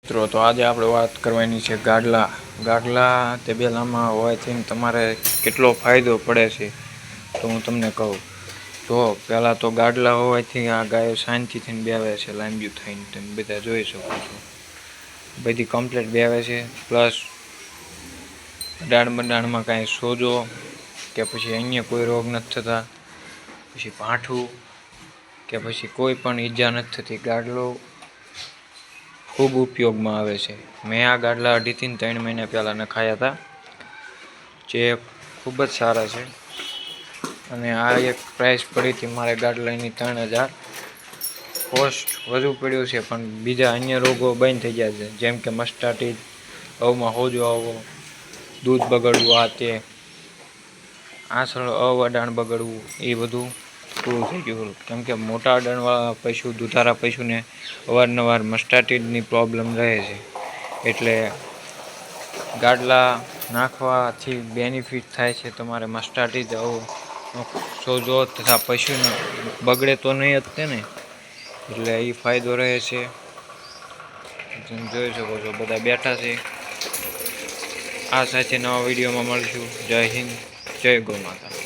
મિત્રો તો આજે આપણે વાત કરવાની છે ગાડલા તબેલામાં હોવાથી તમારે કેટલો ફાયદો પડે છે તો હું તમને કહું. તો પહેલાં તો ગાડલા હોવાથી આ ગાયો શાંતિથી બેવે છે, લાંબી થઈને તમે બધા જોઈ શકો છો. બધી કમ્પ્લીટ બેવે છે. પ્લસ દાણમાં કાંઈ સોજો કે પછી અન્ય કોઈ રોગ નથી થતા, પછી ભાઠું કે પછી કોઈ પણ ઈજા નથી થતી. ગાડલો ખૂબ ઉપયોગમાં આવે છે. મેં આ ગાડલા 2.5 થી 3 મહિના પહેલાં નખાયા હતા, જે ખૂબ જ સારા છે. અને આ એક પ્રાઇસ પડી હતી મારે ગાડલાની 3000. કોસ્ટ વધુ પડ્યું છે, પણ બીજા અન્ય રોગો બંધ થઈ ગયા છે, જેમ કે મસ્ટાટીસ, અવમાં હોજો આવવો, દૂધ બગડવું, આ તે આંસળ અડાણ બગડવું, એ બધું પૂરું થઈ ગયું. કેમ કે મોટા અડાણવાળા પશુ, દુધારા પશુને અવારનવાર મસ્ટાટીસની પ્રોબ્લેમ રહે છે. એટલે ગાડલા નાખવાથી બેનિફિટ થાય છે તમારે મસ્ટાટીસ સોજો તથા પશુને બગડે તો નહીં જ તે ને, એટલે એ ફાયદો રહે છે. તમે જોઈ શકો છો બધા બેઠા છે. આ સાથે નવા વિડીયોમાં મળશું. જય હિન્દ, જય ગૌ માતા.